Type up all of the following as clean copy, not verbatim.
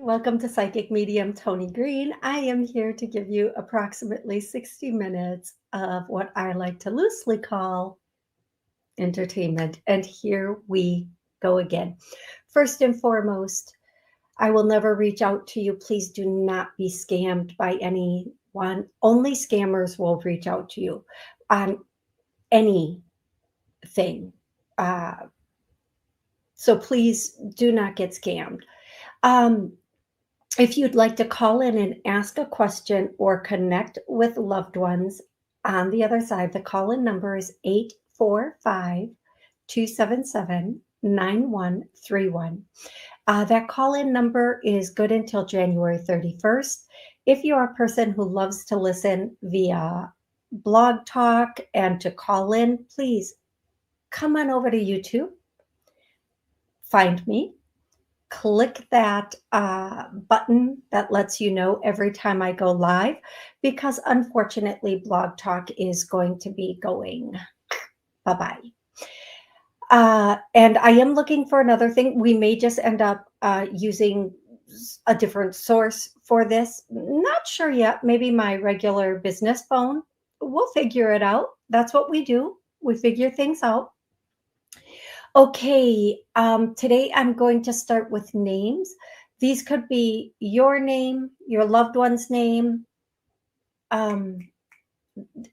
Welcome to Psychic Medium Tony Green. I am here to give you approximately 60 minutes of what I like to loosely call entertainment. And here we go again. First and foremost, I will never reach out to you. Please do not be scammed by anyone. Only scammers will reach out to you on anything. Uh, so please do not get scammed. Um, If you'd like to call in and ask a question or connect with loved ones on the other side, the call in number is 845 277 9131. That call in number is good until January 31st. If you're a person who loves to listen via blog talk and to call in, please come on over to YouTube, find me, click that button that lets you know every time I go live, because unfortunately, Blog Talk is going to be going bye-bye. And I am looking for another thing. We may just end up using a different source for this. Not sure yet. Maybe my regular business phone. We'll figure it out. That's what we do. We figure things out. Okay, today I'm going to start with names. These could be your name, your loved one's name, um,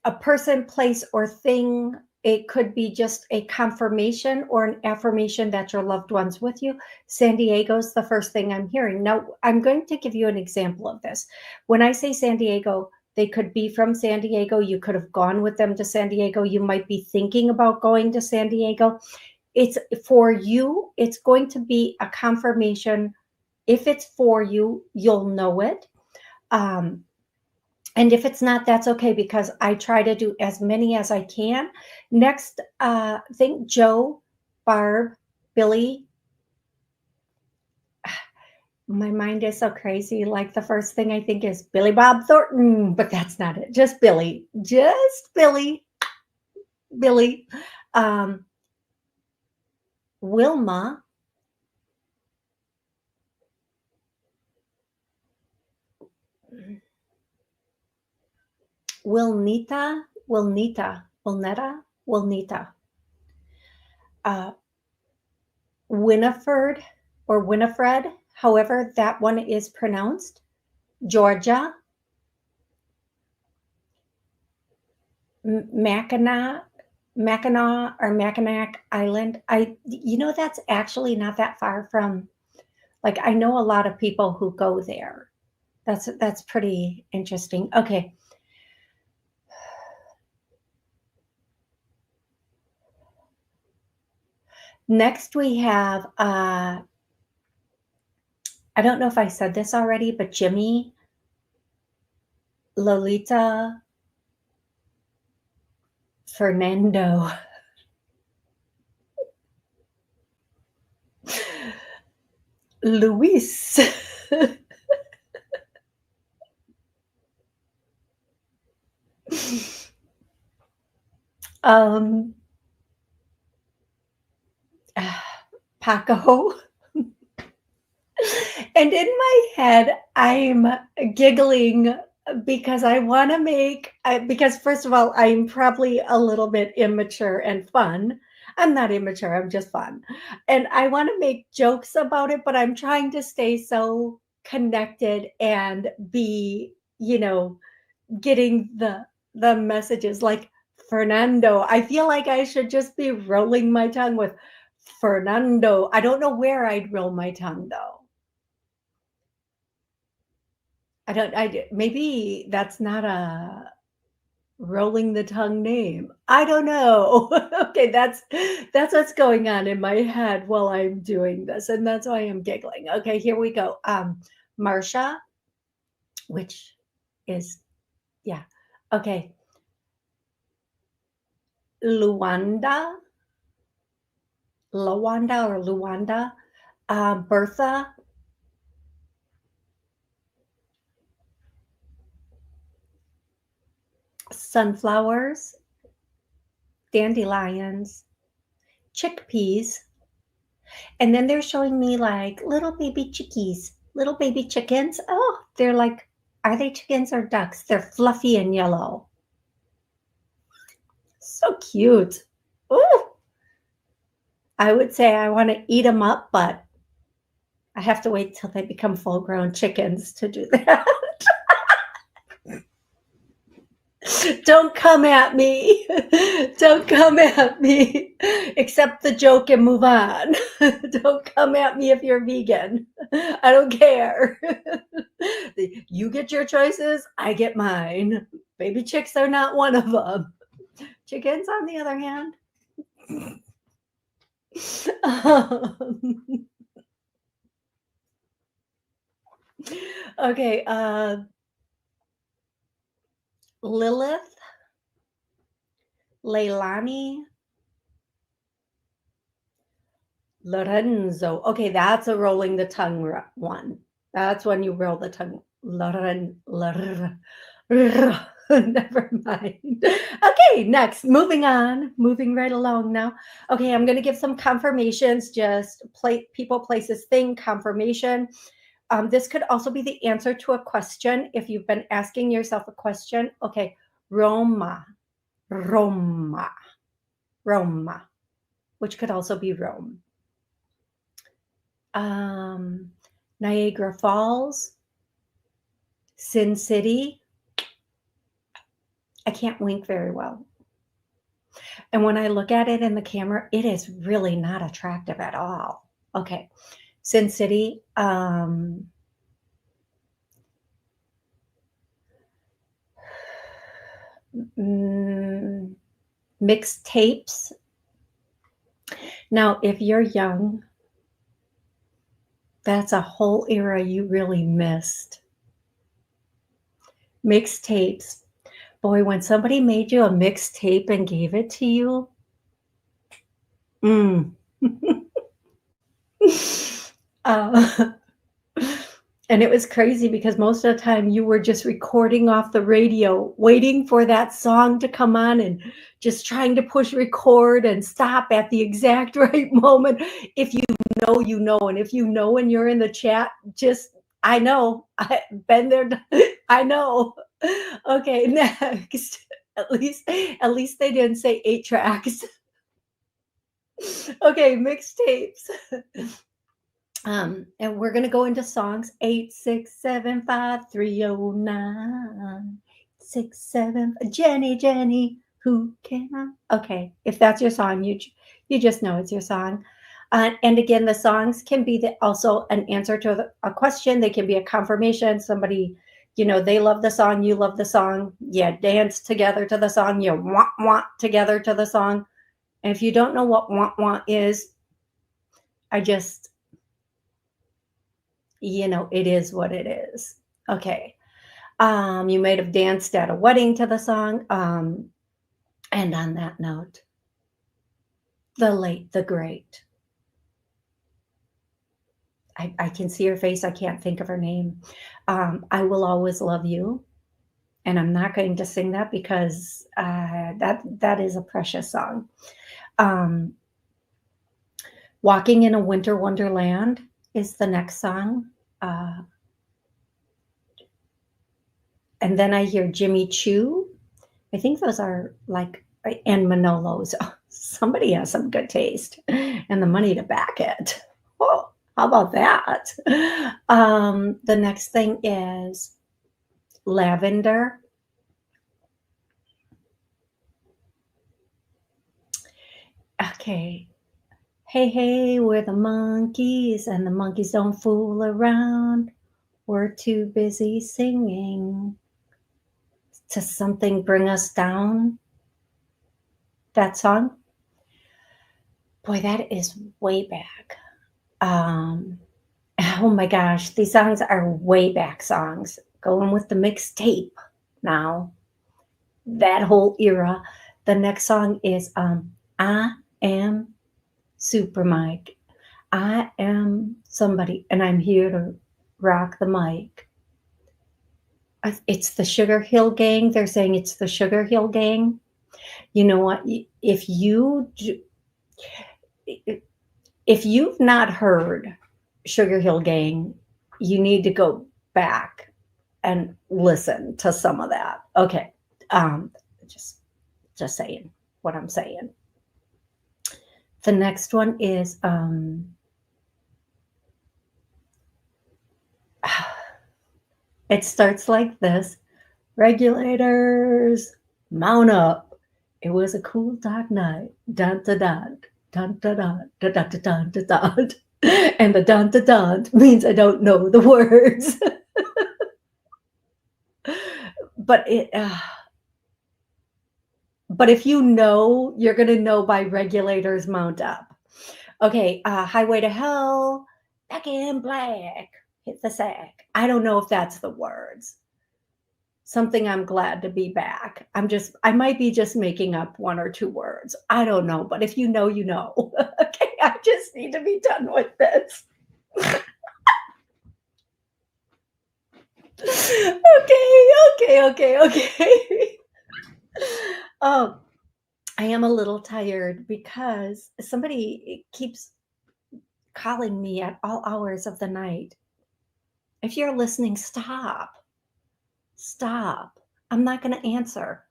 a person, place, or thing. It could be just a confirmation or an affirmation that your loved one's with you. San Diego's the first thing I'm hearing. Now, I'm going to give you an example of this. When I say San Diego, they could be from San Diego. You could have gone with them to San Diego. You might be thinking about going to San Diego. It's for you. It's going to be a confirmation. If it's for you, you'll know it. And if it's not, that's okay, because I try to do as many as I can. Next, think Joe, Barb, Billy. My mind is so crazy. Like the first thing I think is Billy Bob Thornton, but that's not it. Just Billy. Just Billy. Billy. Wilma, Wilnita, Winifred or Winifred, however that one is pronounced, Georgia, Mackinac or Mackinac Island. That's actually not that far from, like, I know a lot of people who go there. That's pretty interesting. Okay. Next we have, I don't know if I said this already, but Jimmy, Lolita, Fernando, Luis, um, Paco. And in my head, I'm giggling because I want to because first of all, I'm probably a little bit immature and fun. I'm not immature, I'm just fun. And I want to make jokes about it, but I'm trying to stay so connected and be, getting the messages like Fernando. I feel like I should just be rolling my tongue with Fernando. I don't know where I'd roll my tongue though. Maybe that's not a rolling the tongue name. I don't know. Okay, that's what's going on in my head while I'm doing this, and that's why I'm giggling. Okay, here we go. Marsha, which is, yeah. Okay. Luanda, Luanda, Bertha, sunflowers, dandelions, chickpeas, and then they're showing me like little baby chickies. little baby chickens. Oh, they're like, are they chickens or ducks? They're fluffy and yellow. So cute. Ooh, I would say I want to eat them up, but I have to wait till they become full-grown chickens to do that. Don't come at me. Don't come at me. Accept the joke and move on. Don't come at me if you're vegan. I don't care. You get your choices, I get mine. Baby chicks are not one of them. Chickens, on the other hand. Okay, Lilith, Leilani, Lorenzo. Okay, that's a rolling the tongue one. That's when you roll the tongue. Never mind. Okay, next. Moving on. Moving right along now. Okay, I'm going to give some confirmations. Just people, places, thing, confirmation. This could also be the answer to a question if you've been asking yourself a question. Okay, Roma, Roma, Roma, which could also be Rome. Niagara Falls, Sin City. I can't wink very well. And when I look at it in the camera, it is really not attractive at all. Okay, Sin City. Mixed tapes. Now, if you're young, that's a whole era you really missed. Mixtapes. Boy, when somebody made you a mixtape and gave it to you, and it was crazy because most of the time you were just recording off the radio, waiting for that song to come on and just trying to push record and stop at the exact right moment. If you know, you know. And if you know when you're in the chat, just, I know. I've been there. I know. Okay, next. At least they didn't say 8 tracks. Okay, mixtapes. And we're going to go into songs 8675309 67. Jenny, who can I? Okay, if that's your song, you just know it's your song. And again, the songs can be also an answer to a question. They can be a confirmation. Somebody, they love the song, you love the song. Yeah, dance together to the song. You want together to the song. And if you don't know what want is, it is what it is. Okay. You might have danced at a wedding to the song. And on that note, the late, the great. I can see her face. I can't think of her name. I Will Always Love You. And I'm not going to sing that because that is a precious song. Walking in a Winter Wonderland is the next song. And then I hear Jimmy Choo. I think those are and Manolos. Oh, somebody has some good taste and the money to back it. Oh, how about that? The next thing is Lavender. Okay. Hey, we're the monkeys, and the monkeys don't fool around. We're too busy singing to something bring us down. That song? Boy, that is way back. Oh my gosh, these songs are way back songs. Going with the mixtape now. That whole era. The next song is I Am Super Mike. I am somebody, and I'm here to rock the mic. It's the Sugar Hill Gang. They're saying it's the Sugar Hill Gang. You know what? If you've not heard Sugar Hill Gang, you need to go back and listen to some of that. Okay. Um, just just saying what I'm saying. The next one is it starts like this. Regulators, mount up. It was a cool dark night. Dun dun dun dun dun dun dun dun dun dun dun. And the dun dun dun means I don't know the words. but it but if you know, you're gonna know by regulators mount up. Okay, highway to hell, back in black, hit the sack. I don't know if that's the words. Something I'm glad to be back. I might be just making up one or two words. I don't know, but if you know, you know. Okay, I just need to be done with this. Okay. Oh, I am a little tired because somebody keeps calling me at all hours of the night. If you're listening, stop. Stop. I'm not going to answer.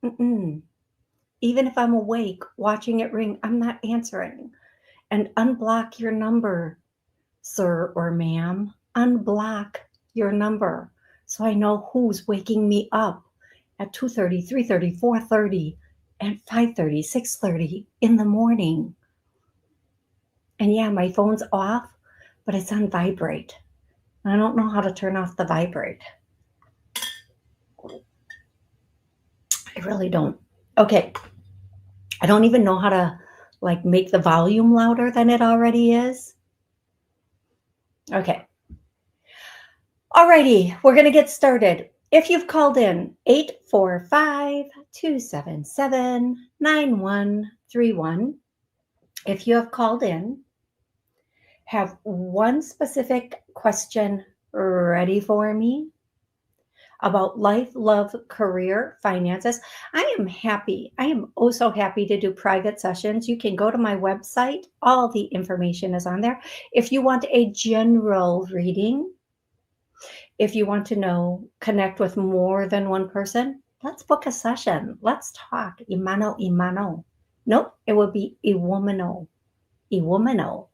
Mm-mm. Even if I'm awake watching it ring, I'm not answering. And unblock your number, sir or ma'am. Unblock your number so I know who's waking me up at 2:30, 3:30, 4:30, and 5:30, 6:30 in the morning. And yeah, my phone's off, but it's on vibrate. I don't know how to turn off the vibrate. I really don't. Okay. I don't even know how to like make the volume louder than it already is. Okay. Alrighty, we're going to get started. If you've called in 845-277-9131, if you have called in, have one specific question ready for me about life, love, career, finances. I am happy. I am oh so happy to do private sessions. You can go to my website. All the information is on there. If you want a general reading, if you want to know, connect with more than one person, let's book a session. Let's talk. Imano. Nope, it would be iwomano. Iwomano.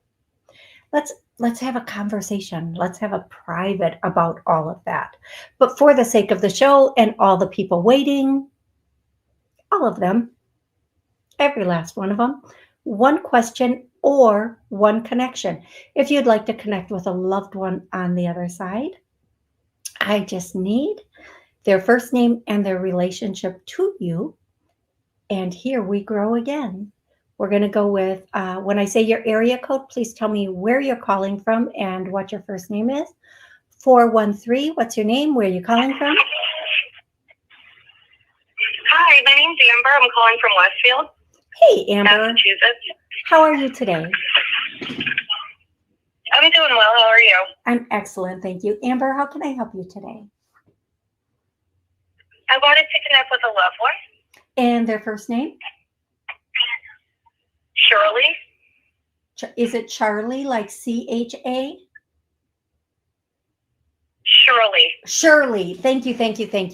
Let's have a conversation. Let's have a private about all of that. But for the sake of the show and all the people waiting, all of them, every last one of them, one question or one connection. If you'd like to connect with a loved one on the other side, I just need their first name and their relationship to you. And here we grow again. We're going to go with, when I say your area code, please tell me where you're calling from and what your first name is. 413, what's your name? Where are you calling from? Hi, my name's Amber. I'm calling from Westfield. Hey, Amber. Massachusetts. How are you today? I'm doing well. How are you? I'm excellent, thank you. Amber, how can I help you today? I wanted to connect with a loved one. And their first name? Shirley. Is it Charlie, like CHA? Shirley. Thank you.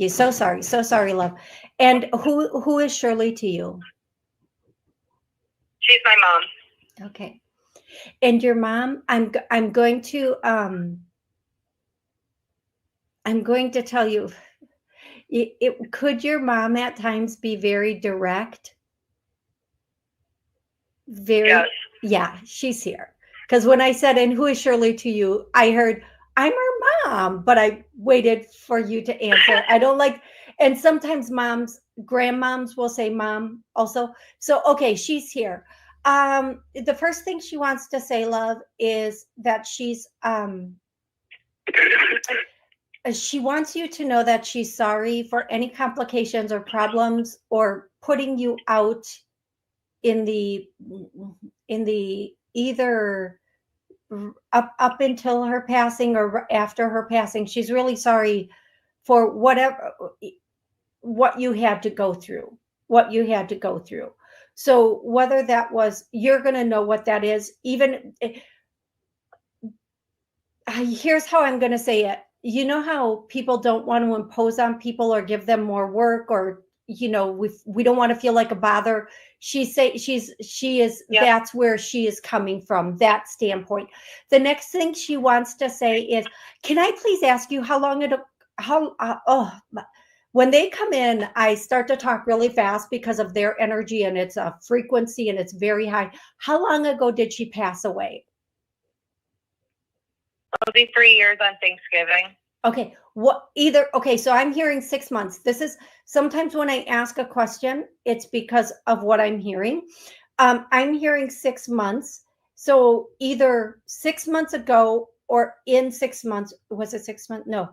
So sorry, love. And who is Shirley to you? She's my mom. Okay. And your mom, I'm going to tell you, could your mom at times be very direct? Yes. Yeah, she's here. Because when I said, and who is Shirley to you, I heard, I'm her mom, but I waited for you to answer. I don't like, and sometimes grandmoms will say mom also. So, okay, she's here. The first thing she wants to say, love, is that she wants you to know that she's sorry for any complications or problems or putting you out in the either up until her passing or after her passing. She's really sorry for what you had to go through. So whether that was, you're going to know what that is. Even here's how I'm going to say it. You know how people don't want to impose on people or give them more work, or we don't want to feel like a bother. She is Yep. That's where she is coming from, that standpoint. The next thing she wants to say is, can I please ask you when they come in, I start to talk really fast because of their energy, and it's a frequency and it's very high. How long ago did she pass away? It'll be 3 years on Thanksgiving. Okay. So I'm hearing 6 months. This is sometimes when I ask a question, it's because of what I'm hearing. I'm hearing 6 months. So either 6 months ago or in 6 months. Was it 6 months? No.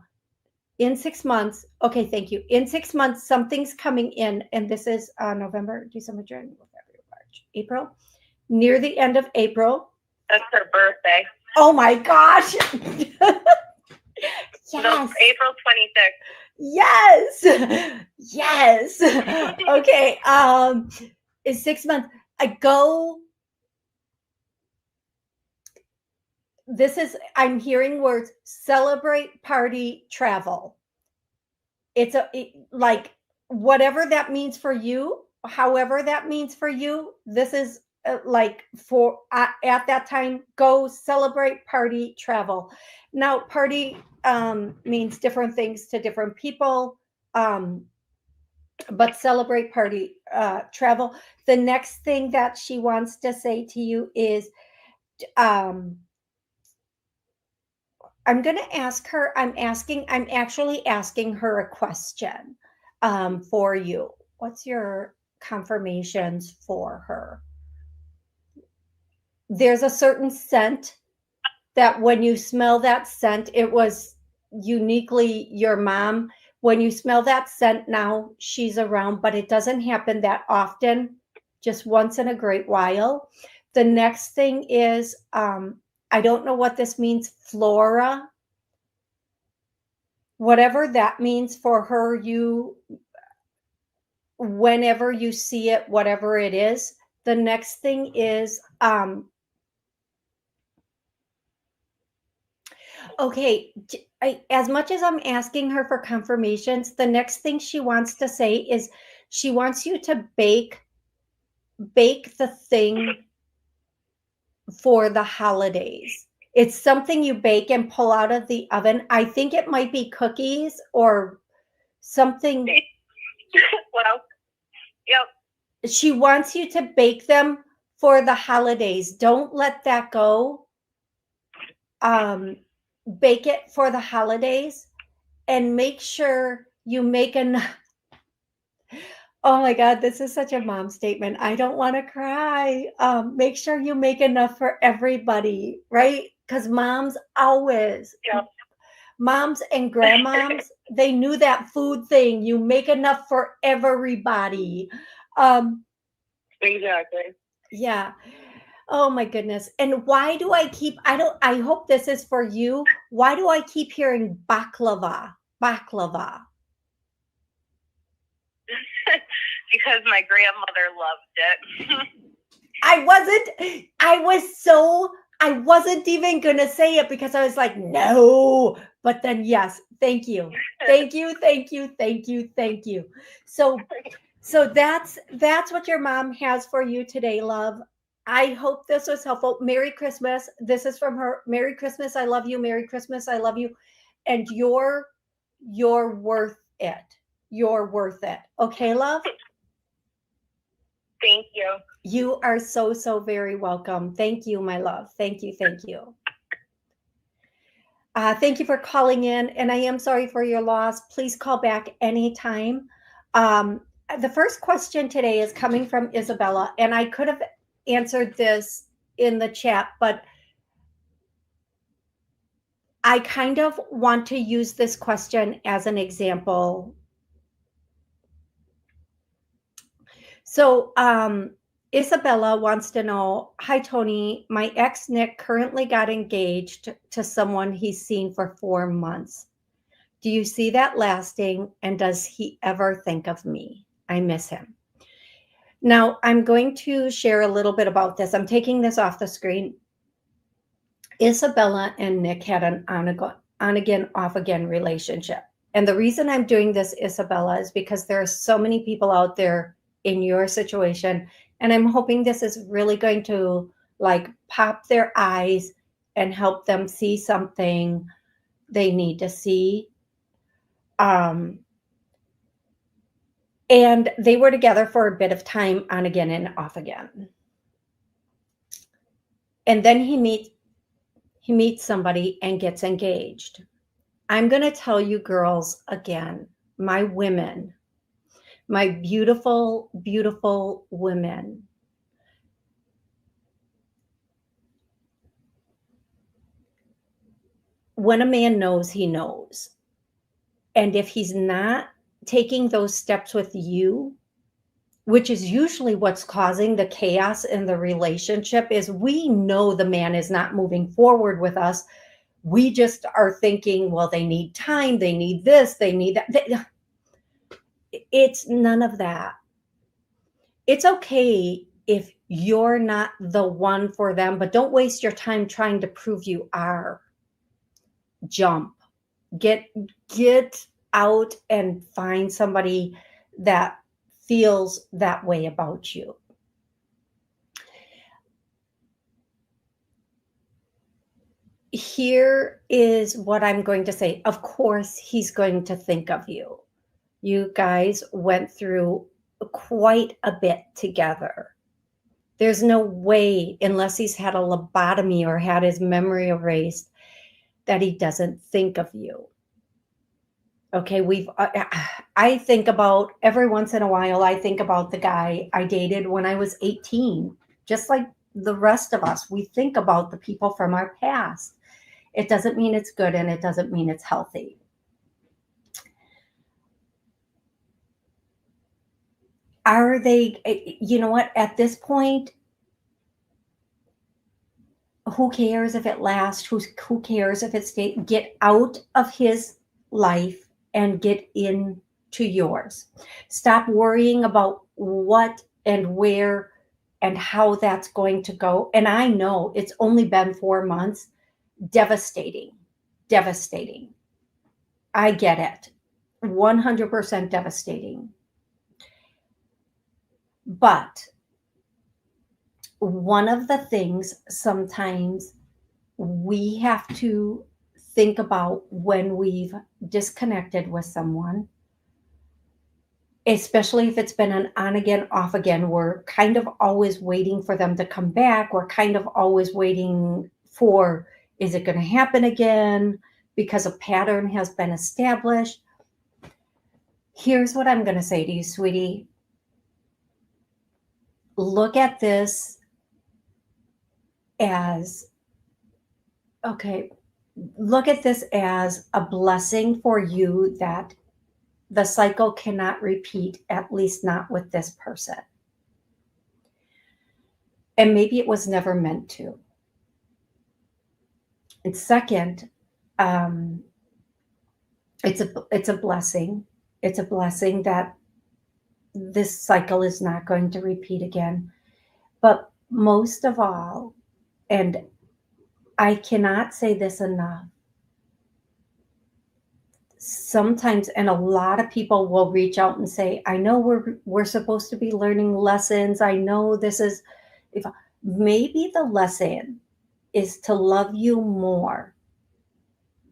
In 6 months. Okay. Thank you. In 6 months, something's coming in. And this is November, December, January, February, March, April. Near the end of April. That's her birthday. Oh my gosh. Yes. No, April 26th. Yes. Yes. Okay. It's 6 months ago. I'm hearing words: celebrate, party, travel. Like whatever that means for you, however that means for you, this is like for at that time, go celebrate, party, travel. Now, party means different things to different people, but celebrate, party, travel. The next thing that she wants to say to you is, I'm going to ask her, I'm actually asking her a question for you. What's your confirmations for her? There's a certain scent that when you smell that scent, it was uniquely your mom. When you smell that scent now, she's around, but it doesn't happen that often, just once in a great while. The next thing is, I don't know what this means, flora. Whatever that means for her, whenever you see it, whatever it is. The next thing is, okay, as much as I'm asking her for confirmations, the next thing she wants to say is she wants you to bake the thing for the holidays. It's something you bake and pull out of the oven. I think it might be cookies or something. Well, yep. She wants you to bake them for the holidays. Don't let that go. Bake it for the holidays and make sure you make enough. Oh my God, this is such a mom statement. I don't want to cry. Make sure you make enough for everybody, right? Because moms always, moms and grandmoms, they knew that food thing. You make enough for everybody. Exactly. Yeah. Oh my goodness. And why do I hope this is for you. Why do I keep hearing baklava? Baklava. Because my grandmother loved it. I wasn't even going to say it because I was like, no, but then yes, thank you. Thank you. Thank you. Thank you. Thank you. So that's what your mom has for you today, love. I hope this was helpful. Merry Christmas. This is from her. Merry Christmas. I love you. Merry Christmas. I love you. And you're worth it. You're worth it. Okay, love? Thank you. You are so, so very welcome. Thank you, my love. Thank you. Thank you. Thank you for calling in. And I am sorry for your loss. Please call back anytime. The first question today is coming from Isabella, and I could have answered this in the chat, but I kind of want to use this question as an example. So Isabella wants to know, hi, Toni, my ex Nick currently got engaged to someone he's seen for 4 months. Do you see that lasting? And does he ever think of me? I miss him. Now, I'm going to share a little bit about this. I'm taking this off the screen. Isabella and Nick had an on again, off again relationship. And the reason I'm doing this, Isabella, is because there are so many people out there in your situation. And I'm hoping this is really going to like pop their eyes and help them see something they need to see. Um, and they were together for a bit of time, on again and off again. And then he meets somebody and gets engaged. I'm going to tell you girls again, my women, my beautiful, beautiful women. When a man knows, he knows. And if he's not taking those steps with you, which is usually what's causing the chaos in the relationship, is we know the man is not moving forward with us. We just are thinking, well, they need time, they need this, they need that. It's none of that. It's okay if you're not the one for them, but don't waste your time trying to prove you are. Jump. Get out and find somebody that feels that way about you. Here is what I'm going to say. Of course, he's going to think of you. You guys went through quite a bit together. There's no way, unless he's had a lobotomy or had his memory erased, that he doesn't think of you. Okay, I think about, every once in a while, I think about the guy I dated when I was 18, just like the rest of us. We think about the people from our past. It doesn't mean it's good and it doesn't mean it's healthy. Are they, you know what, at this point, who cares if it lasts? Who cares if it stays? Get out of his life and get into yours. Stop worrying about what and where and how that's going to go. And I know it's only been 4 months. Devastating. Devastating. I get it. 100% devastating. But one of the things sometimes we have to think about when we've disconnected with someone, especially if it's been an on again, off again, we're kind of always waiting for them to come back. We're kind of always waiting for, is it going to happen again? Because a pattern has been established. Here's what I'm going to say to you, sweetie. Look at this as, okay, look at this as a blessing for you that the cycle cannot repeat, at least not with this person. And maybe it was never meant to. And second, it's a blessing. It's a blessing that this cycle is not going to repeat again. But most of all, and I cannot say this enough, sometimes, and a lot of people will reach out and say, I know we're supposed to be learning lessons. I know this is, if maybe the lesson is to love you more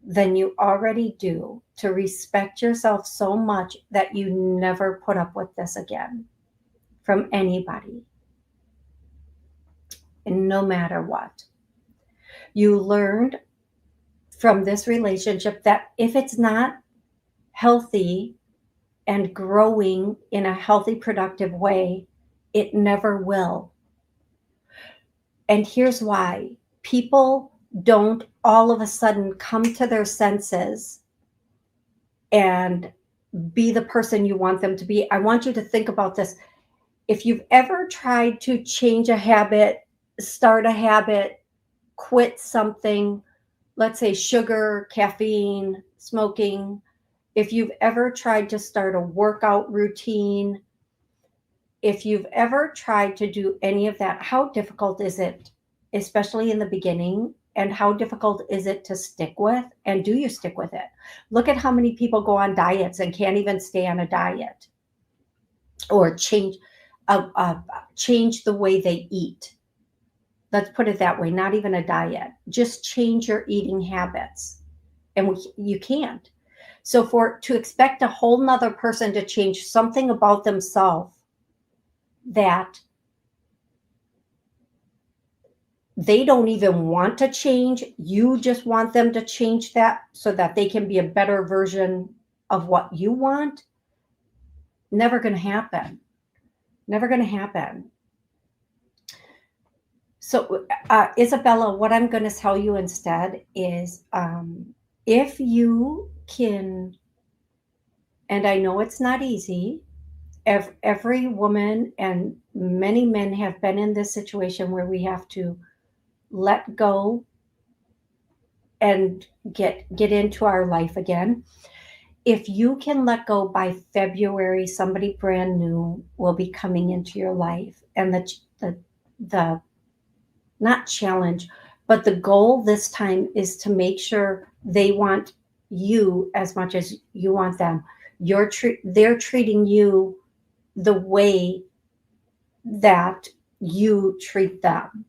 than you already do, to respect yourself so much that you never put up with this again from anybody. And no matter what, you learned from this relationship that if it's not healthy and growing in a healthy, productive way, it never will. And here's why. People don't all of a sudden come to their senses and be the person you want them to be. I want you to think about this. If you've ever tried to change a habit, start a habit, quit something, let's say sugar, caffeine, smoking, if you've ever tried to start a workout routine, if you've ever tried to do any of that, how difficult is it, especially in the beginning? and how difficult is it to stick with, and do you stick with it? Look at how many people go on diets and can't even stay on a diet, or change the way they eat. Let's put it that way, not even a diet. Just change your eating habits. And you can't. So to expect a whole nother person to change something about themselves that they don't even want to change, you just want them to change that so that they can be a better version of what you want, never going to happen. Never going to happen. So, Isabella, what I'm going to tell you instead is, if you can, and I know it's not easy, every woman and many men have been in this situation where we have to let go and get into our life again. If you can let go by February, somebody brand new will be coming into your life, and the not challenge, but the goal this time is to make sure they want you as much as you want them. They're treating you the way that you treat them.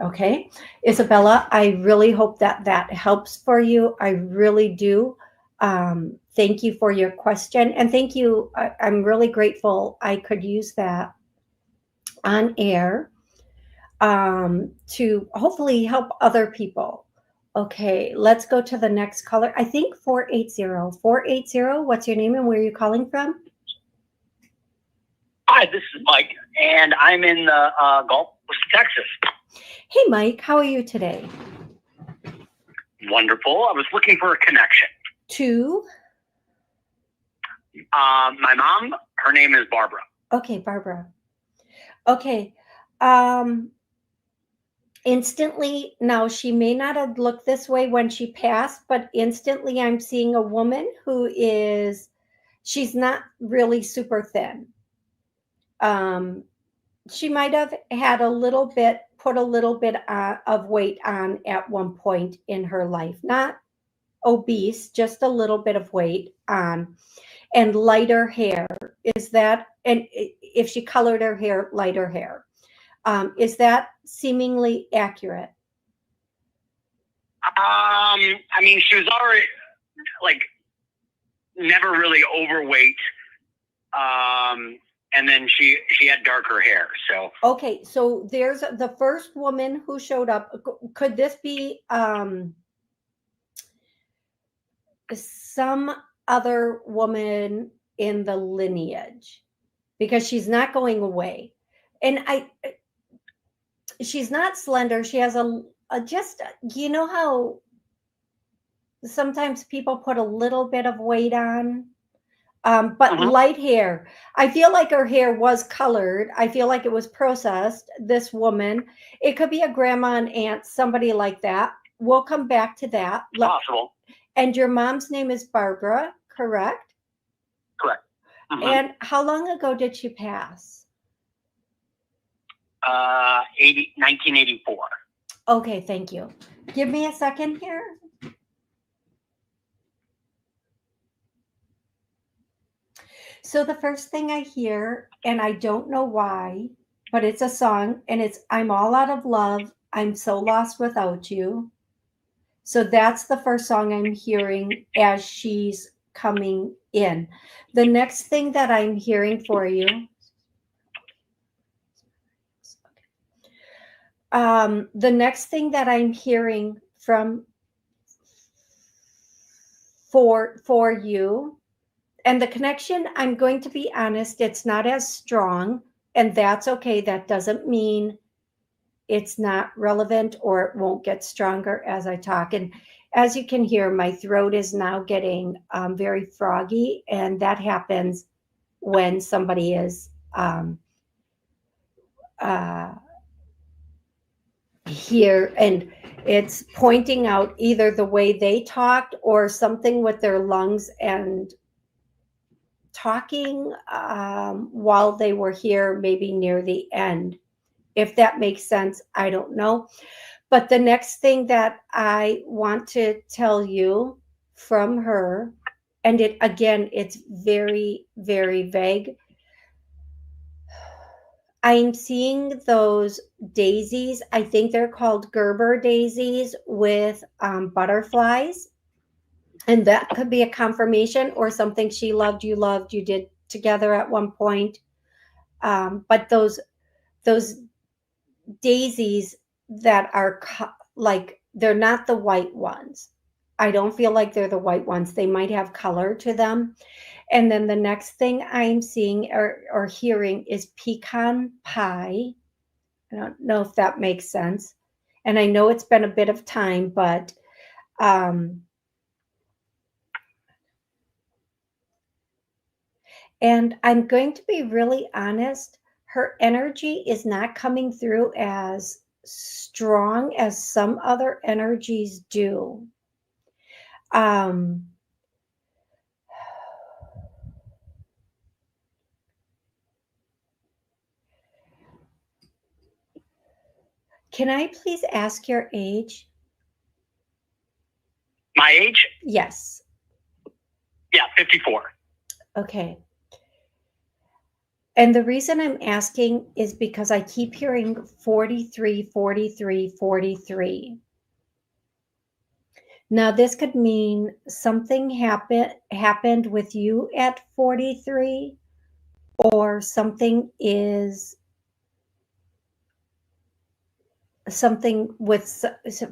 Okay, Isabella, I really hope that helps for you. I really do. Thank you for your question, and thank you. I'm really grateful I could use that on air, to hopefully help other people. Okay, let's go to the next caller. I think 480. 480, what's your name and where are you calling from? Hi, this is Mike, and I'm in the Gulf Coast, Texas. Hey, Mike, how are you today? Wonderful. I was looking for a connection. To? My mom, her name is Barbara. Okay, Barbara. Okay. Instantly, now she may not have looked this way when she passed, but instantly I'm seeing a woman who she's not really super thin. She might have had put a little bit of weight on at one point in her life, not obese, just a little bit of weight on, and lighter hair. And if she colored her hair, lighter hair. Is that seemingly accurate? I mean, she was already, never really overweight. And then she had darker hair. So okay, so there's the first woman who showed up. Could this be some other woman in the lineage? Because she's not going away, and she's not slender. She has just, you know how sometimes people put a little bit of weight on, but light hair. I feel like her hair was colored. I feel like it was processed. This woman, it could be a grandma and aunt, somebody like that. We'll come back to that. Possible. And your mom's name is Barbara, correct? Correct. And how long ago did she pass? 1984. Okay, thank you. Give me a second here. So the first thing I hear, and I don't know why, but it's a song, and it's I'm All Out of Love, I'm So Lost Without You. So that's the first song I'm hearing as she's coming in. The next thing that I'm hearing for you, the next thing that I'm hearing for you, and the connection, I'm going to be honest, it's not as strong, and that's okay. That doesn't mean it's not relevant or it won't get stronger as I talk. And as you can hear, my throat is now getting very froggy, and that happens when somebody is here, and it's pointing out either the way they talked or something with their lungs and talking while they were here, maybe near the end. If that makes sense, I don't know. But the next thing that I want to tell you from her, and it again, it's very, very vague. I'm seeing those daisies. I think they're called Gerber daisies with butterflies. And that could be a confirmation or something she loved, you did together at one point. But those daisies that are like, they're not the white ones. I don't feel like they're the white ones. They might have color to them. And then the next thing I'm seeing or hearing is pecan pie. I don't know if that makes sense. And I know it's been a bit of time, but and I'm going to be really honest, her energy is not coming through as strong as some other energies do. Um, can I please ask your age? My age? Yes. Yeah, 54. Okay. And the reason I'm asking is because I keep hearing 43, 43, 43. Now, this could mean something happened with you at 43, or something with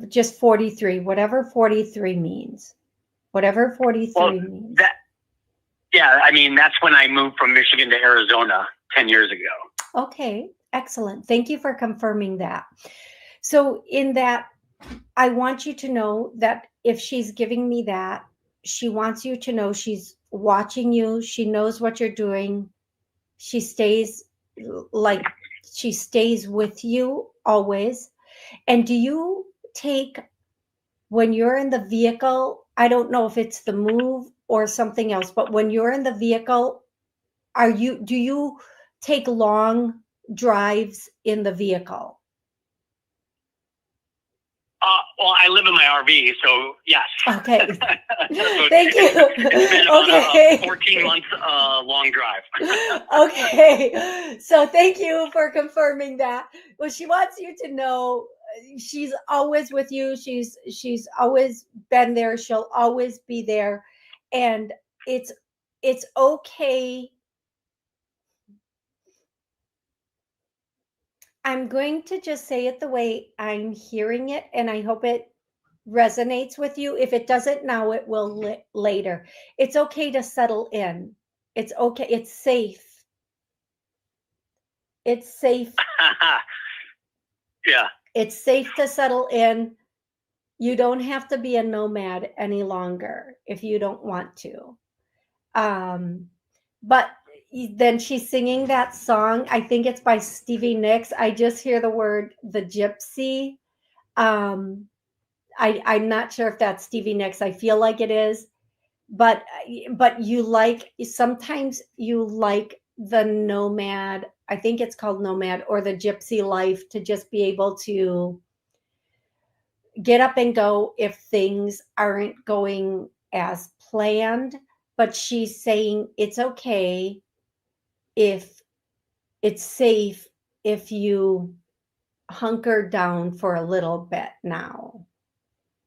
just 43, whatever 43 means. Whatever 43 means. Yeah, I mean, that's when I moved from Michigan to Arizona 10 years ago. Okay, excellent. Thank you for confirming that. So in that, I want you to know that if she's giving me that, she wants you to know she's watching you. She knows what you're doing. She stays with you always. And do you take, when you're in the vehicle, I don't know if it's the move or something else, but when you're in the vehicle, do you take long drives in the vehicle? Well, I live in my RV, so yes. Okay. So Thank you. It's been about Okay. a 14-month long drive. Okay. So thank you for confirming that. Well, she wants you to know she's always with you. She's always been there. She'll always be there. And it's okay. I'm going to just say it the way I'm hearing it, and I hope it resonates with you. If it doesn't now, it will later. It's okay to settle in. It's okay. It's safe. It's safe. Yeah. It's safe to settle in. You don't have to be a nomad any longer if you don't want to. But then she's singing that song. I think it's by Stevie Nicks. I just hear the word the gypsy. I'm not sure if that's Stevie Nicks. I feel like it is, but sometimes you like the nomad. I think it's called nomad or the gypsy life, to just be able to get up and go if things aren't going as planned. But she's saying it's okay, if it's safe, if you hunker down for a little bit now.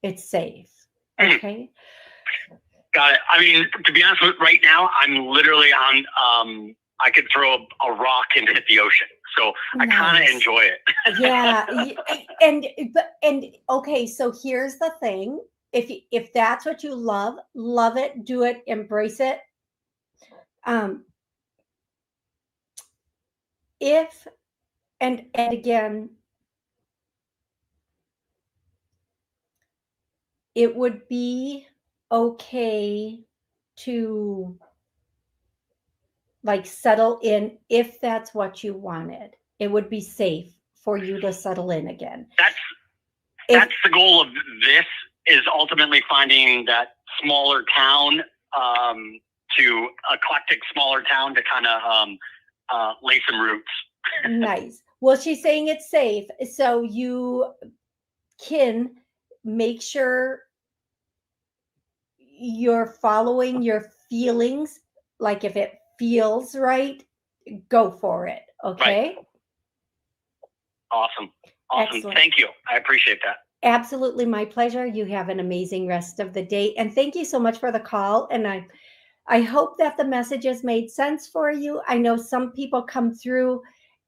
It's safe. Okay. Got it. I mean, to be honest with you, right now, I'm literally on, I could throw a rock and hit the ocean. So nice. I kind of enjoy it. Yeah. And okay, so here's the thing. If that's what you love it, do it, embrace it. And again, it would be okay to like settle in if that's what you wanted. It would be safe for you to settle in again. That's the goal of this, is ultimately finding that smaller town, to eclectic smaller town to kind of lay some roots. Nice. Well, she's saying it's safe. So kin, make sure you're following your feelings. Like if it feels right, go for it. Okay. Right. Awesome. Excellent. Thank you. I appreciate that. Absolutely my pleasure. You have an amazing rest of the day. And thank you so much for the call. And I hope that the messages made sense for you. I know some people come through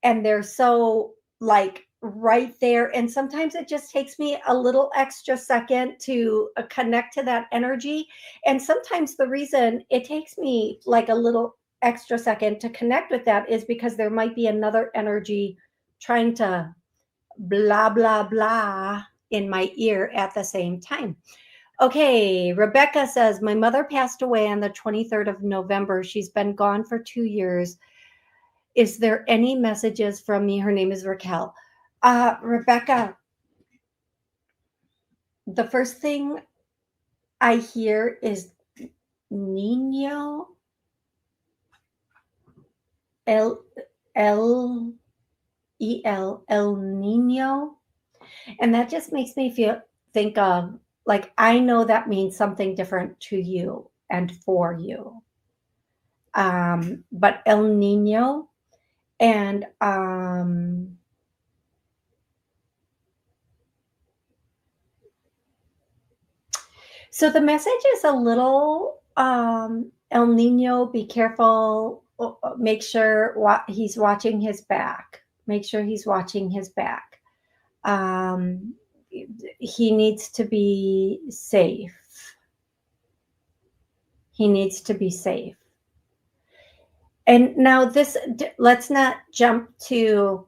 and they're so like right there. And sometimes it just takes me a little extra second to connect to that energy. And sometimes the reason it takes me like a little extra second to connect with that is because there might be another energy trying to blah, blah, blah in my ear at the same time. Okay, Rebecca says, my mother passed away on the 23rd of November. She's been gone for 2 years. Is there any messages from me? Her name is Raquel. Rebecca, the first thing I hear is Nino. El Nino. And that just makes me think of, like, I know that means something different to you and for you. But El Nino and so the message is a little El Nino, be careful, make sure he's watching his back. Make sure he's watching his back. He needs to be safe. He needs to be safe. And now let's not jump to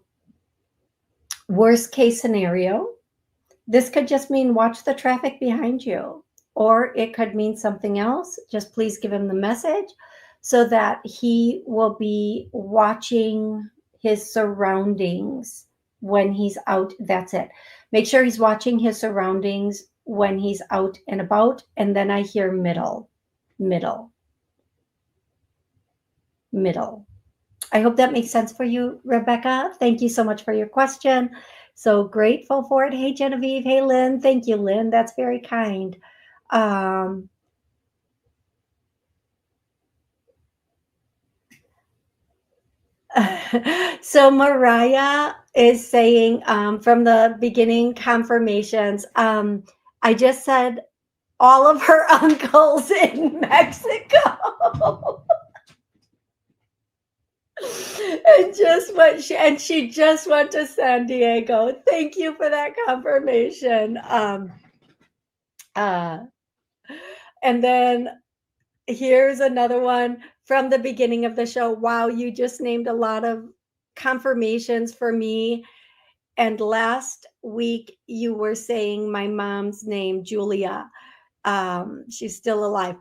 worst case scenario. This could just mean watch the traffic behind you, or it could mean something else. Just please give him the message so that he will be watching his surroundings when he's out. That's it. Make sure he's watching his surroundings when he's out and about. And then I hear middle. I hope that makes sense for you, Rebecca. Thank you so much for your question. So grateful for it. Hey, Genevieve. Hey, Lynn. Thank you, Lynn. That's very kind. So Mariah is saying from the beginning confirmations, I just said all of her uncles in Mexico. And she just went to San Diego. Thank you for that confirmation. And then here's another one from the beginning of the show. Wow, you just named a lot of confirmations for me. And last week you were saying my mom's name, Julia. She's still alive.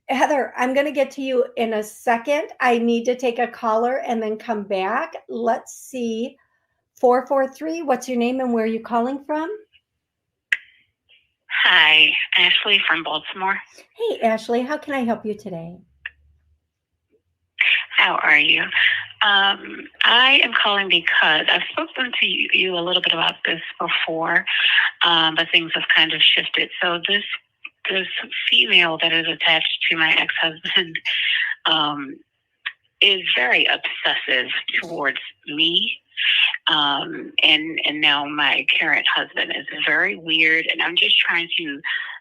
Heather, I'm going to get to you in a second. I need to take a caller and then come back. Let's see. 443, what's your name and where are you calling from? Hi, Ashley from Baltimore. Hey, Ashley, how can I help you today? How are you? I am calling because I've spoken to you a little bit about this before, but things have kind of shifted. So this female that is attached to my ex-husband is very obsessive towards me. And now my current husband is very weird, and I'm just trying to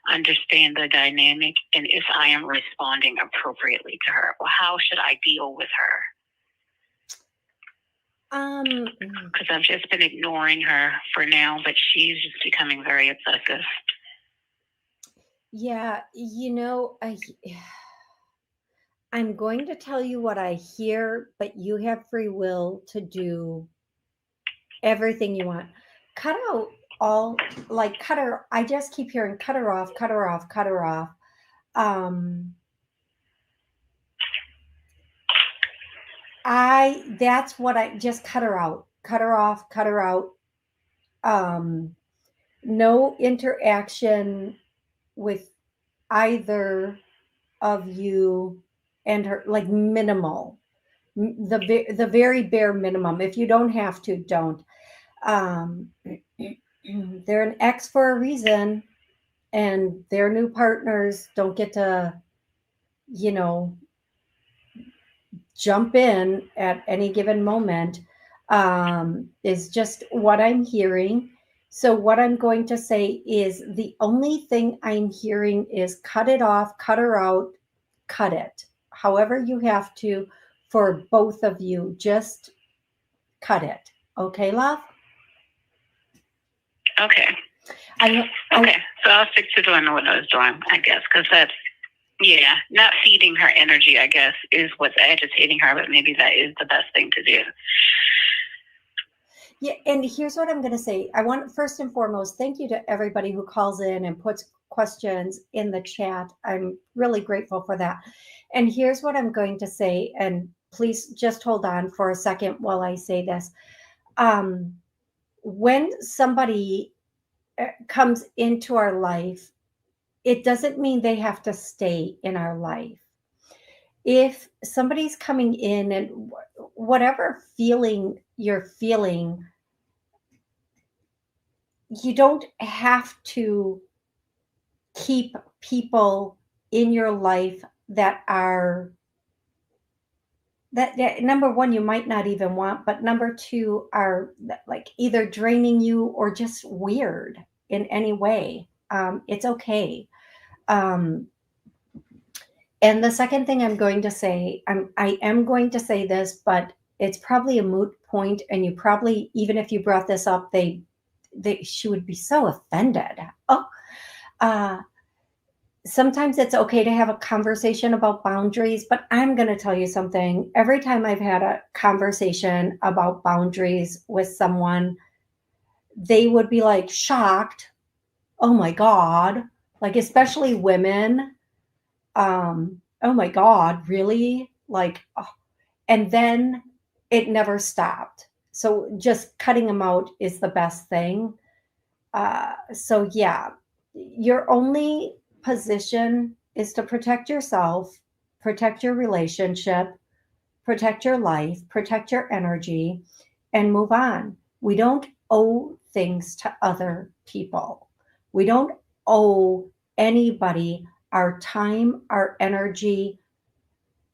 understand the dynamic and if I am responding appropriately to her. Well, how should I deal with her? Because I've just been ignoring her for now, but she's just becoming very obsessive. Yeah, I'm going to tell you what I hear, but you have free will to do everything you want. Cut out cut her. I just keep hearing cut her off. That's what I just cut her out. Cut her off. No interaction with either of you and her, like minimal, the very bare minimum. If you don't have to, don't. They're an ex for a reason, and their new partners don't get to, you know, jump in at any given moment, is just what I'm hearing. So, what I'm going to say is the only thing I'm hearing is cut it off, cut her out, cut it. However, you have to for both of you, just cut it. Okay, love? Okay. Okay. So I'll stick to doing what I was doing, I guess, because that's, yeah, not feeding her energy, I guess, is what's agitating her, but maybe that is the best thing to do. Yeah, and here's what I'm going to say. I want, first and foremost, thank you to everybody who calls in and puts questions in the chat. I'm really grateful for that. And here's what I'm going to say, and please just hold on for a second while I say this. When somebody comes into our life, it doesn't mean they have to stay in our life. If somebody's coming in and whatever feeling you're feeling, you don't have to keep people in your life that are that number one you might not even want, but number two are like either draining you or just weird in any way. It's okay. um, and the second thing I'm going to say, I am going to say this, but it's probably a moot point, and you probably, even if you brought this up, she would be so offended. Sometimes it's okay to have a conversation about boundaries, but I'm going to tell you something. Every time I've had a conversation about boundaries with someone, they would be like shocked. Oh my God. Like, especially women. Oh my God, really? Like, oh. And then it never stopped. So just cutting them out is the best thing. So yeah, your only position is to protect yourself, protect your relationship, protect your life, protect your energy, and move on. We don't owe things to other people. We don't owe anybody our time, our energy,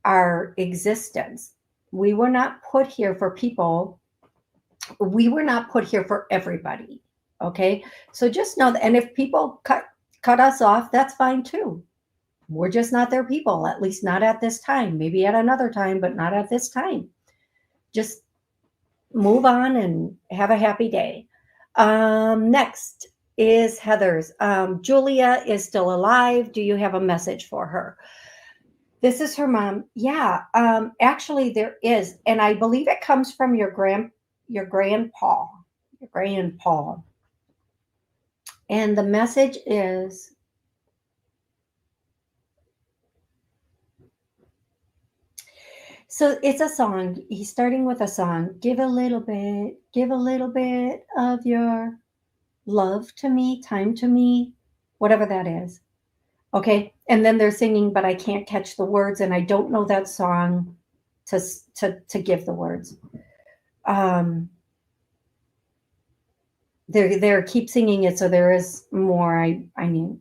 our existence. We were not put here for people. We were not put here for everybody. Okay. So just know that, and if people cut us off, that's fine too. We're just not their people, at least not at this time. Maybe at another time, but not at this time. Just move on and have a happy day. Next is Heather's. Julia is still alive. Do you have a message for her? This is her mom. Yeah, actually there is, and I believe it comes from your grandpa. And the message is, so it's a song. He's starting with a song. Give a little bit of your love to me, time to me, whatever that is. Okay. And then they're singing, but I can't catch the words, and I don't know that song to give the words. They're keep singing it, so there is more. I mean,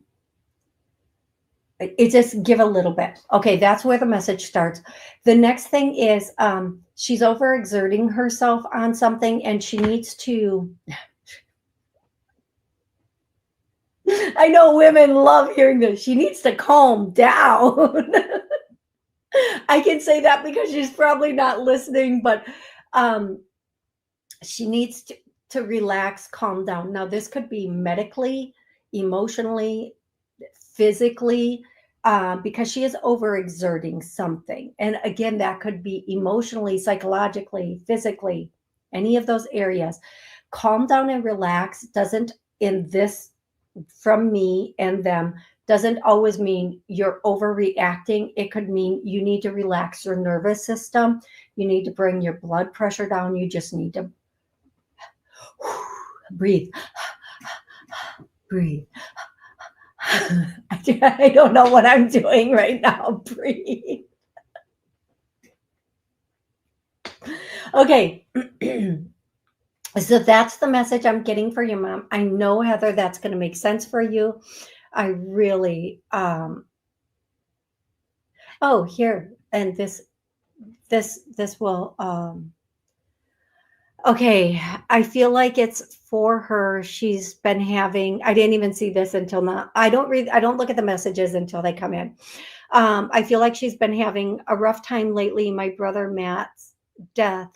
it just give a little bit. Okay, that's where the message starts. The next thing is she's overexerting herself on something, and she needs to. I know women love hearing this. She needs to calm down. I can say that because she's probably not listening, but she needs to relax, calm down. Now, this could be medically, emotionally, physically, because she is overexerting something. And again, that could be emotionally, psychologically, physically, any of those areas. Calm down and relax doesn't, in this, from me and them, doesn't always mean you're overreacting. It could mean you need to relax your nervous system. You need to bring your blood pressure down. You just need to breathe. Breathe. I don't know what I'm doing right now. Breathe. Okay. So that's the message I'm getting for you, Mom. I know, Heather, that's going to make sense for you. I really, oh, here, and this will, okay, I feel like it's for her. She's been having, I didn't even see this until now. I don't look at the messages until they come in. I feel like she's been having a rough time lately. My brother Matt's death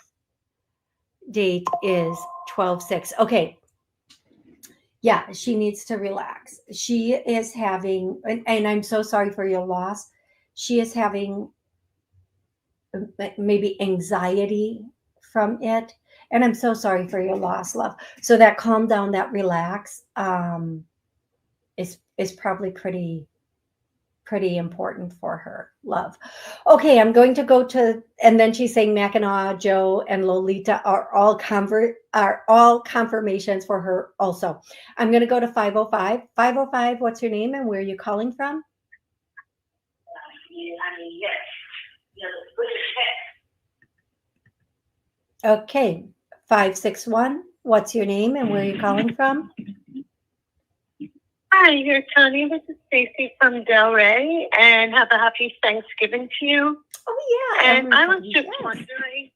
date is 12/6. Okay. Yeah, she needs to relax. She is having, and I'm so sorry for your loss. She is having maybe anxiety from it. And I'm so sorry for your loss, love. So that calm down, that relax, is probably pretty important for her, love. Okay, I'm going to go to, and then she's saying Mackinac, Joe, and Lolita are all confirmations for her also. I'm going to go to 505. 505, what's your name and where are you calling from? Okay, 561, what's your name and where are you calling from? Hi, you're Toni. This is Stacy from Delray, and have a happy Thanksgiving to you. Oh, yeah. And I was just wondering,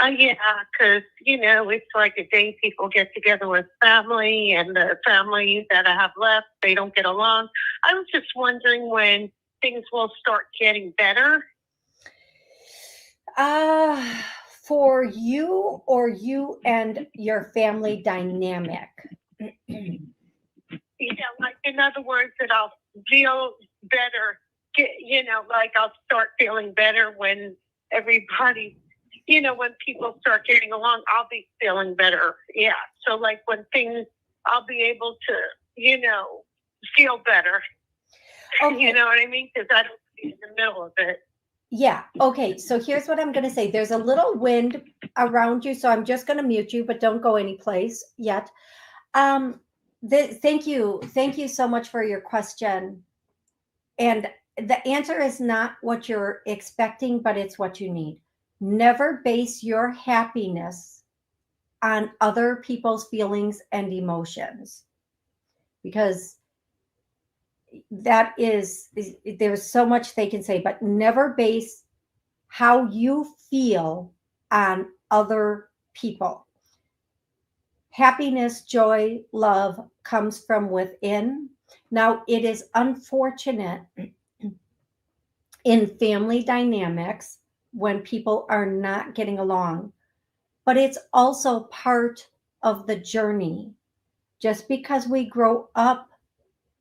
because, it's like a day people get together with family, and the families that I have left, they don't get along. I was just wondering when things will start getting better. For you or you and your family dynamic? Like in other words, that I'll feel better, like I'll start feeling better when everybody, when people start getting along, I'll be feeling better. Yeah. So like when things, I'll be able to, feel better. Okay. You know what I mean? Because I don't be in the middle of it. Yeah. Okay. So here's what I'm going to say. There's a little wind around you, so I'm just going to mute you, but don't go anyplace yet. Thank you so much for your question. And the answer is not what you're expecting, but it's what you need. Never base your happiness on other people's feelings and emotions, because there's so much they can say, but never base how you feel on other people. Happiness, joy, love comes from within. Now, it is unfortunate in family dynamics when people are not getting along, but it's also part of the journey. Just because we grow up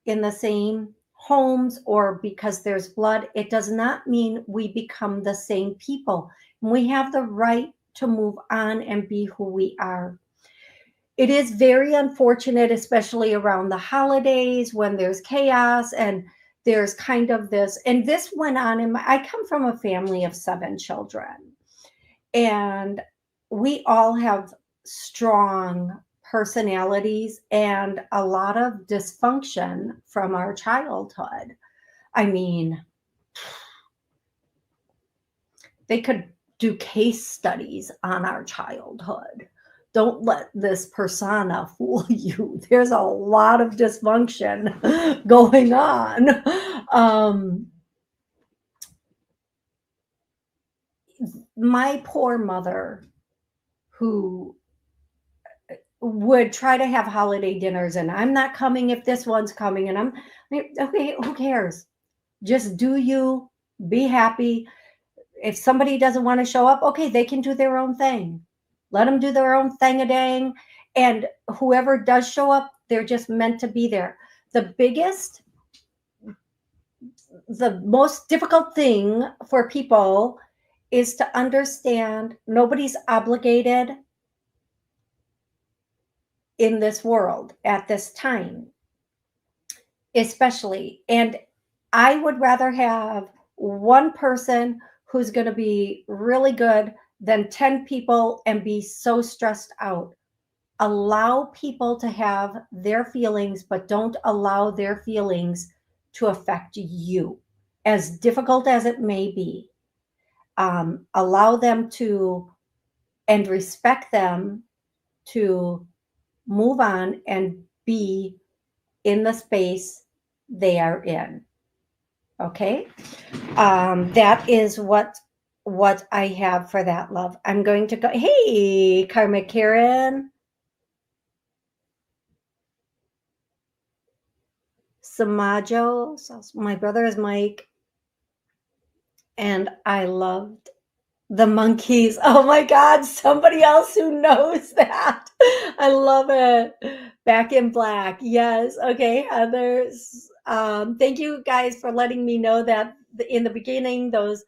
in the same homes or because there's blood, it does not mean we become the same people. We have the right to move on and be who we are. It is very unfortunate, especially around the holidays when there's chaos and there's kind of this, and this went on I come from a family of 7 children, and we all have strong personalities and a lot of dysfunction from our childhood. I mean, they could do case studies on our childhood. Don't let this persona fool you. There's a lot of dysfunction going on. My poor mother, who would try to have holiday dinners, and I'm not coming if this one's coming, and I'm okay, who cares? Just do you, be happy. If somebody doesn't want to show up, okay, they can do their own thing. Let them do their own thing-a-dang. And whoever does show up, they're just meant to be there. The most difficult thing for people is to understand nobody's obligated in this world at this time, especially. And I would rather have one person who's going to be really good than 10 people and be so stressed out. Allow people to have their feelings, but don't allow their feelings to affect you, as difficult as it may be. Allow them to, and respect them, to move on and be in the space they are in. Okay. That is what I have for that, love. I'm going to go. Hey, Karma Karen. Samajo. My brother is Mike. And I loved the monkeys. Oh my God, somebody else who knows that. I love it. Back in Black. Yes. Okay, Heather. Thank you guys for letting me know that in the beginning, those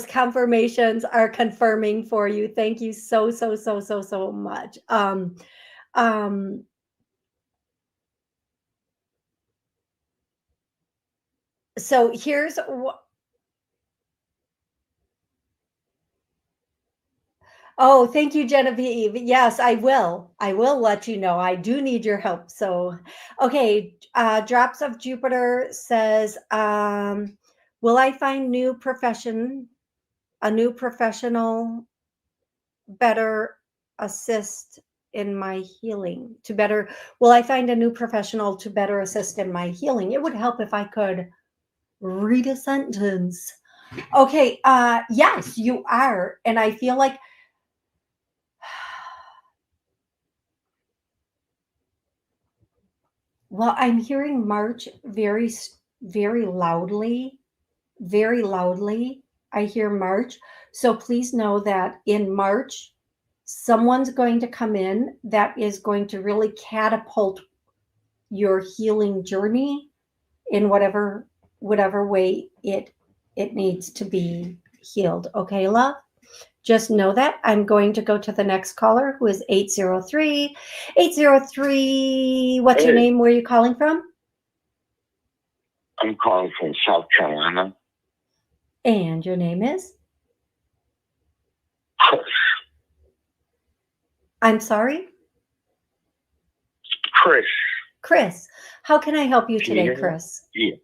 confirmations are confirming for you. Thank you so much. So here's what. Oh, thank you, Genevieve. Yes, I will. I will let you know. I do need your help. So, okay. Drops of Jupiter says, will I find a new professional better assist in my healing will I find a new professional to better assist in my healing? It would help if I could read a sentence. Okay. Yes, you are. And I feel like, well, I'm hearing March very, very loudly, very loudly. I hear March. So please know that in March, someone's going to come in that is going to really catapult your healing journey in whatever way it needs to be healed. Okay, love? Just know that. I'm going to go to the next caller, who is 803. 803, what's your name? Where are you calling from? I'm calling from South Carolina. And your name is? Chris. I'm sorry? Chris. Chris. How can I help you today, Chris? Yeah.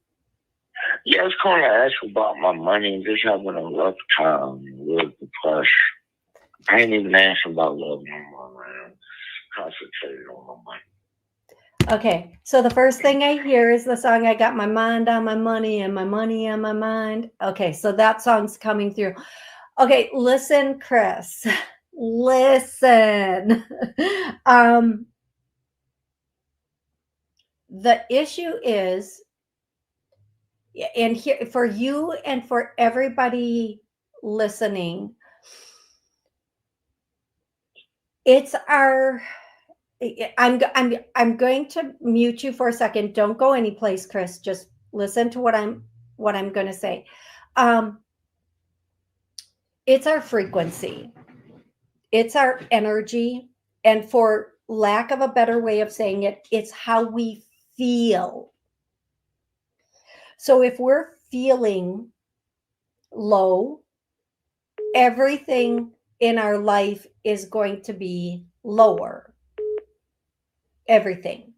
Yeah, I was calling to ask about my money. Just having a rough time with depression. I ain't even asking about love no more, man. Concentrated on my money. Okay, so the first thing I hear is the song, I Got My Mind on My Money and My Money on My Mind. Okay, so that song's coming through. Okay, listen, Chris. Listen. The issue is, and here for you and for everybody listening, it's our. I'm going to mute you for a second. Don't go anyplace, Chris. Just listen to what I'm going to say. It's our frequency. It's our energy, and for lack of a better way of saying it, it's how we feel. So if we're feeling low, everything in our life is going to be lower. Everything.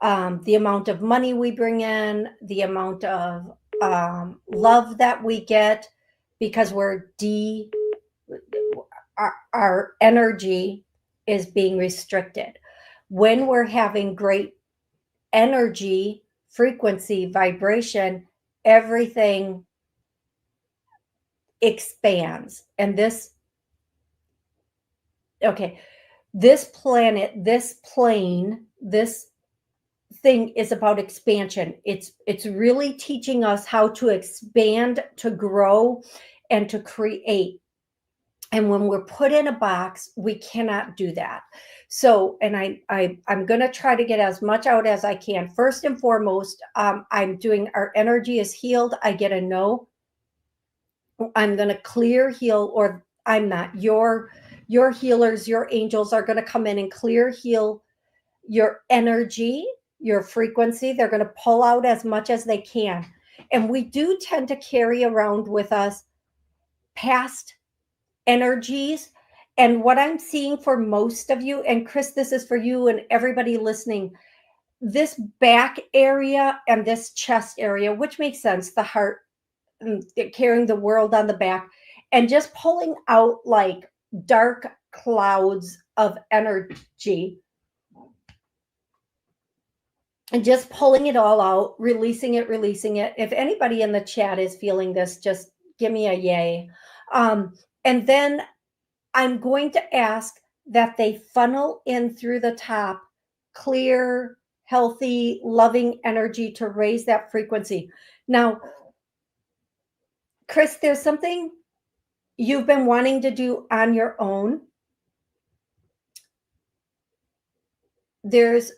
The amount of money we bring in, the amount of love that we get, because our energy is being restricted. When we're having great energy, frequency, vibration, everything expands. And this planet, this plane, this thing is about expansion. It's really teaching us how to expand, to grow, and to create. And when we're put in a box, we cannot do that. So, and I'm going to try to get as much out as I can. First and foremost, I'm doing our energy is healed. I get a no. I'm going to clear, heal, or I'm not. Your healers, your angels are going to come in and clear, heal your energy, your frequency. They're going to pull out as much as they can. And we do tend to carry around with us past energies. And what I'm seeing for most of you, and Chris, this is for you and everybody listening, this back area and this chest area, which makes sense, the heart carrying the world on the back, and just pulling out like dark clouds of energy and just pulling it all out, releasing it. If anybody in the chat is feeling this, just give me a yay. And then I'm going to ask that they funnel in through the top clear, healthy, loving energy to raise that frequency. Now, Chris, there's something you've been wanting to do on your own. There's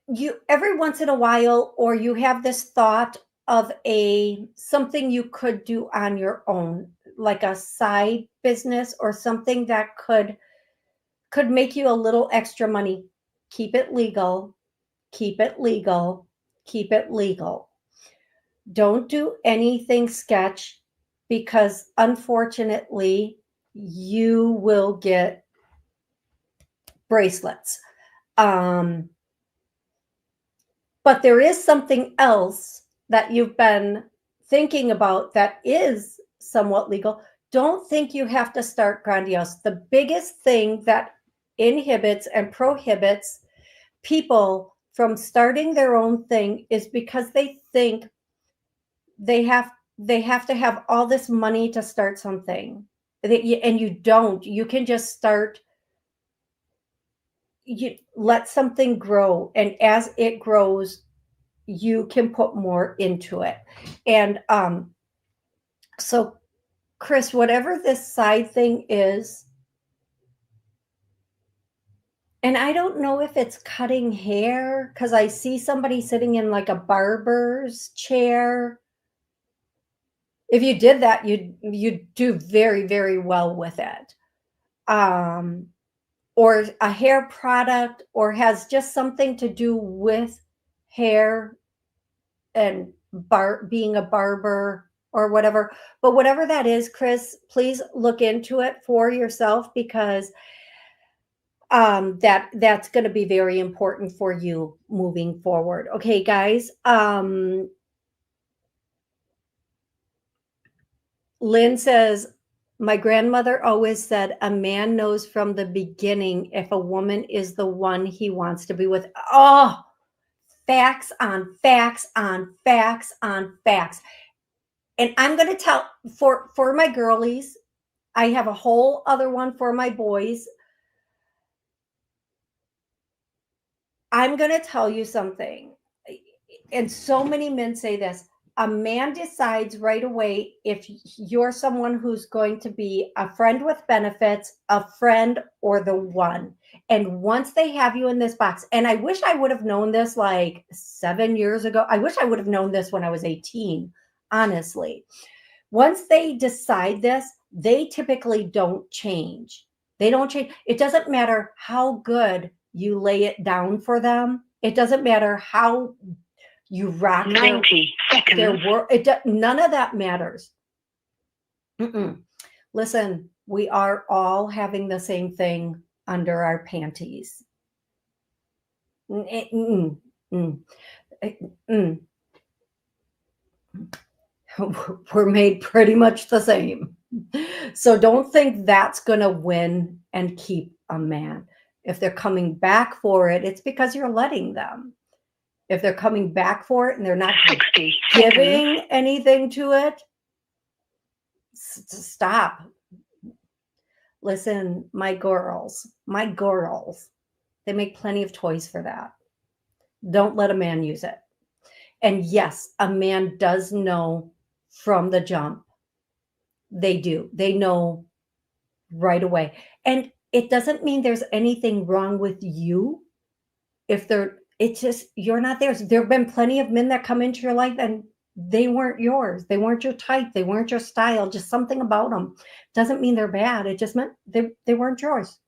you every once in a while, or you have this thought of something you could do on your own, like a side business or something that could make you a little extra money. Keep it legal. Keep it legal. Keep it legal. Don't do anything sketch, because unfortunately you will get bracelets. But there is something else that you've been thinking about that is somewhat legal. Don't think you have to start grandiose. The biggest thing that inhibits and prohibits people from starting their own thing is because they think they have to have all this money to start something. And you don't. You can just start. You let something grow, and as it grows, you can put more into it. And so Chris, whatever this side thing is, and I don't know if it's cutting hair, because I see somebody sitting in like a barber's chair. If you did that, you'd do very, very well with it. Or a hair product, or has just something to do with hair and being a barber or whatever. But whatever that is, Chris, please look into it for yourself, because that's going to be very important for you moving forward. Okay, guys. Lynn says, my grandmother always said a man knows from the beginning if a woman is the one he wants to be with. Oh, facts on facts on facts on facts. And I'm going to tell for my girlies, I have a whole other one for my boys. I'm going to tell you something. And so many men say this. A man decides right away if you're someone who's going to be a friend with benefits, a friend, or the one. And once they have you in this box, and I wish I would have known this like 7 years ago. I wish I would have known this when I was 18, honestly. Once they decide this, they typically don't change. They don't change. It doesn't matter how good you lay it down for them. It doesn't matter how you rock 90 seconds. None of that matters. Listen, we are all having the same thing under our panties. We're made pretty much the same. So don't think that's going to win and keep a man. If they're coming back for it, it's because you're letting them. If they're coming back for it and they're not giving anything to it, stop. Listen, my girls, they make plenty of toys for that. Don't let a man use it. And yes, a man does know from the jump. They do. They know right away. And it doesn't mean there's anything wrong with you. It's just, you're not theirs. There have been plenty of men that come into your life and they weren't yours. They weren't your type. They weren't your style. Just something about them. Doesn't mean they're bad. It just meant they weren't yours.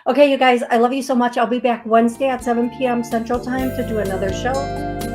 Okay, you guys, I love you so much. I'll be back Wednesday at 7 p.m. Central Time to do another show.